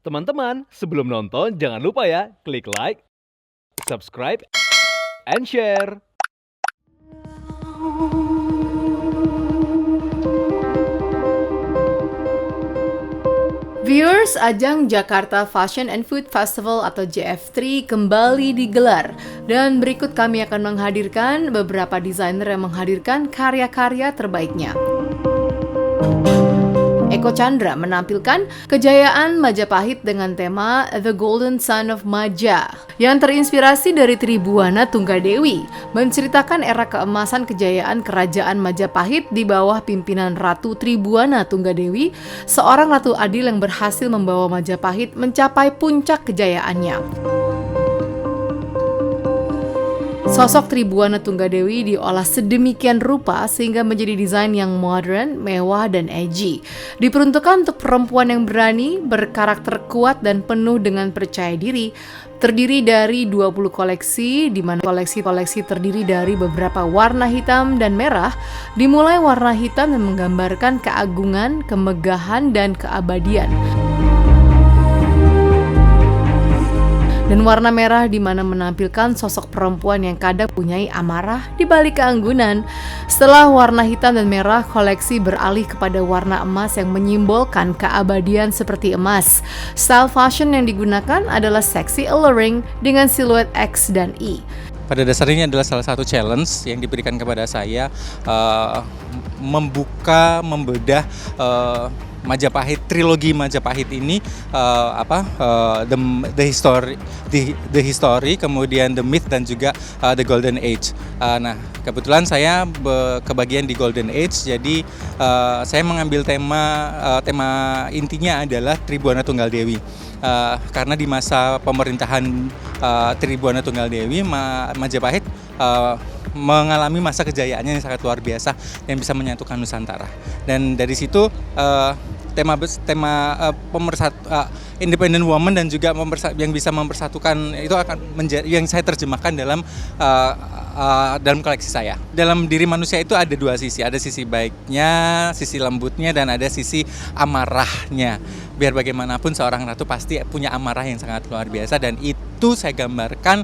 Teman-teman, sebelum nonton jangan lupa ya, klik like, subscribe, and share. Viewers, ajang Jakarta Fashion and Food Festival atau JF3 kembali digelar. Dan berikut kami akan menghadirkan beberapa desainer yang menghadirkan karya-karya terbaiknya. Eko Chandra menampilkan kejayaan Majapahit dengan tema The Golden Son of Maja yang terinspirasi dari Tribuana Tunggadewi, menceritakan era keemasan kejayaan kerajaan Majapahit di bawah pimpinan Ratu Tribuana Tunggadewi, seorang ratu adil yang berhasil membawa Majapahit mencapai puncak kejayaannya. Sosok Tribuana Tunggadewi diolah sedemikian rupa sehingga menjadi desain yang modern, mewah, dan edgy. Diperuntukkan untuk perempuan yang berani, berkarakter kuat, dan penuh dengan percaya diri. Terdiri dari 20 koleksi, di mana koleksi-koleksi terdiri dari beberapa warna hitam dan merah. Dimulai warna hitam yang menggambarkan keagungan, kemegahan, dan keabadian. Dan warna merah di mana menampilkan sosok perempuan yang kadang punyai amarah di balik keanggunan. Setelah warna hitam dan merah, koleksi beralih kepada warna emas yang menyimbolkan keabadian seperti emas. Style fashion yang digunakan adalah sexy alluring dengan siluet X dan I. Pada dasarnya ini adalah salah satu challenge yang diberikan kepada saya, membedah Majapahit, trilogi Majapahit ini, the history, kemudian the myth, dan juga the golden age. Nah, kebetulan saya kebagian di golden age, jadi saya mengambil tema intinya adalah Tribuana Tunggal-Dewi. Karena di masa pemerintahan Tribuana Tunggal-Dewi, Majapahit mengalami masa kejayaannya yang sangat luar biasa yang bisa menyatukan Nusantara. Dan dari situ tema independent woman dan juga yang bisa mempersatukan itu akan menjadi yang saya terjemahkan dalam koleksi saya. Dalam diri manusia itu ada dua sisi, ada sisi baiknya, sisi lembutnya, dan ada sisi amarahnya. Biar bagaimanapun seorang ratu pasti punya amarah yang sangat luar biasa, dan itu saya gambarkan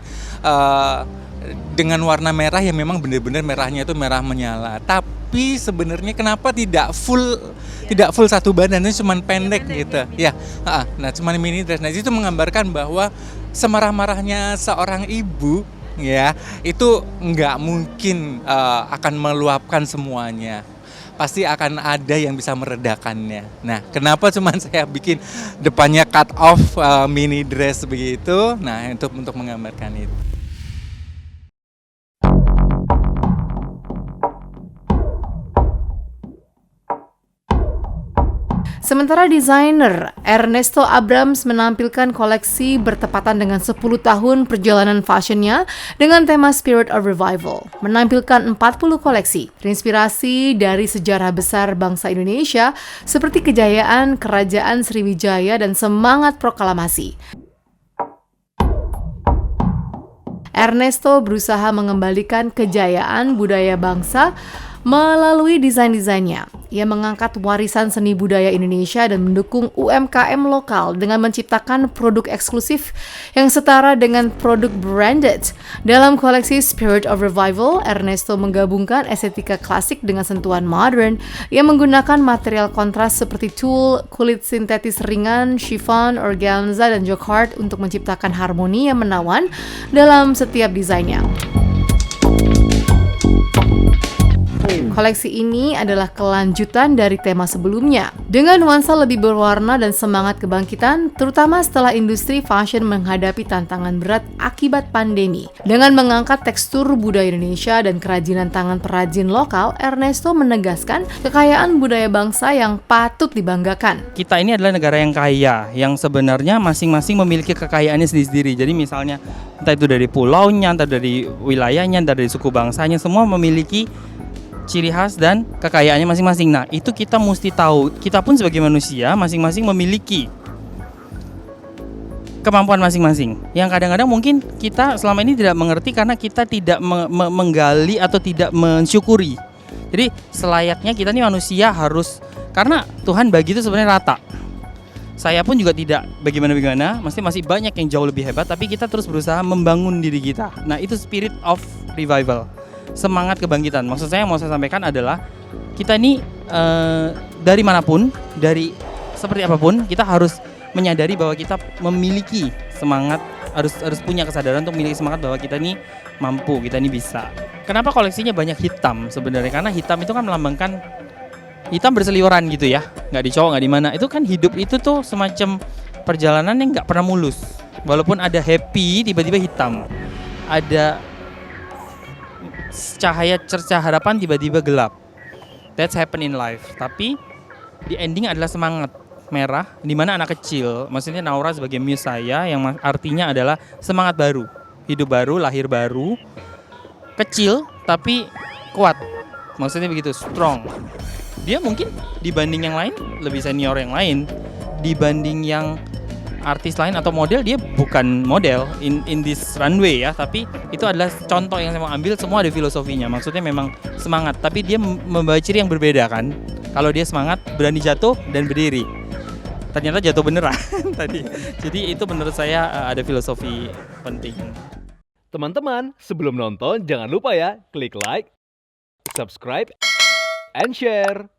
dengan warna merah yang memang benar-benar merahnya itu merah menyala. Tapi sebenarnya kenapa tidak full satu badannya, cuma pendek gitu. Ya, nah cuma mini dress. Nah, itu menggambarkan bahwa semarah-marahnya seorang ibu, ya, itu nggak mungkin akan meluapkan semuanya. Pasti akan ada yang bisa meredakannya. Nah, kenapa cuman saya bikin depannya cut off mini dress begitu? Nah, untuk menggambarkan itu. Sementara desainer Ernesto Abrams menampilkan koleksi bertepatan dengan 10 tahun perjalanan fashionnya dengan tema Spirit of Revival. Menampilkan 40 koleksi, terinspirasi dari sejarah besar bangsa Indonesia seperti kejayaan Kerajaan Sriwijaya dan semangat proklamasi. Ernesto berusaha mengembalikan kejayaan budaya bangsa melalui desain-desainnya. Ia mengangkat warisan seni budaya Indonesia dan mendukung UMKM lokal dengan menciptakan produk eksklusif yang setara dengan produk branded. Dalam koleksi Spirit of Revival, Ernesto menggabungkan estetika klasik dengan sentuhan modern. Ia menggunakan material kontras seperti tulle, kulit sintetis ringan, chiffon, organza, dan jacquard untuk menciptakan harmoni yang menawan dalam setiap desainnya. Koleksi ini adalah kelanjutan dari tema sebelumnya, dengan nuansa lebih berwarna dan semangat kebangkitan, terutama setelah industri fashion menghadapi tantangan berat akibat pandemi. Dengan mengangkat tekstur budaya Indonesia dan kerajinan tangan perajin lokal, Ernesto menegaskan kekayaan budaya bangsa yang patut dibanggakan. Kita ini adalah negara yang kaya, yang sebenarnya masing-masing memiliki kekayaannya sendiri-sendiri. Jadi misalnya, entah itu dari pulaunya, entah dari wilayahnya, entah dari suku bangsanya, semua memiliki ciri khas dan kekayaannya masing-masing. Nah, itu kita mesti tahu. Kita pun sebagai manusia masing-masing memiliki kemampuan masing-masing. Yang kadang-kadang mungkin kita selama ini tidak mengerti karena kita tidak menggali atau tidak mensyukuri. Jadi selayaknya kita nih manusia harus, karena Tuhan bagi itu sebenarnya rata. Saya pun juga tidak bagaimana-bagaimana, masih banyak yang jauh lebih hebat, tapi kita terus berusaha membangun diri kita. Nah, itu spirit of revival, semangat kebangkitan. Maksud saya yang mau saya sampaikan adalah kita ini dari manapun, dari seperti apapun, kita harus menyadari bahwa kita memiliki semangat, harus punya kesadaran untuk memiliki semangat bahwa kita ini mampu, kita ini bisa. Kenapa koleksinya banyak hitam sebenarnya? Karena hitam itu kan melambangkan hitam berseliweran gitu ya, nggak di cowok, nggak di mana. Itu kan hidup itu tuh semacam perjalanan yang nggak pernah mulus. Walaupun ada happy, tiba-tiba hitam. Ada cahaya cercah harapan, tiba-tiba gelap. That's happen in life. Tapi di ending adalah semangat merah, di mana anak kecil, maksudnya Naura sebagai muse saya, yang artinya adalah semangat baru, hidup baru, lahir baru, kecil tapi kuat. Maksudnya begitu, strong. Dia mungkin dibanding yang lain lebih senior yang lain, dibanding yang artis lain atau model, dia bukan model in this runway ya, tapi itu adalah contoh yang saya mau ambil. Semua ada filosofinya, maksudnya memang semangat, tapi dia membawa ciri yang berbeda kan. Kalau dia semangat, berani jatuh dan berdiri, ternyata jatuh beneran tadi. Jadi itu menurut saya ada filosofi penting. Teman-teman, sebelum nonton jangan lupa ya klik like, subscribe, and share.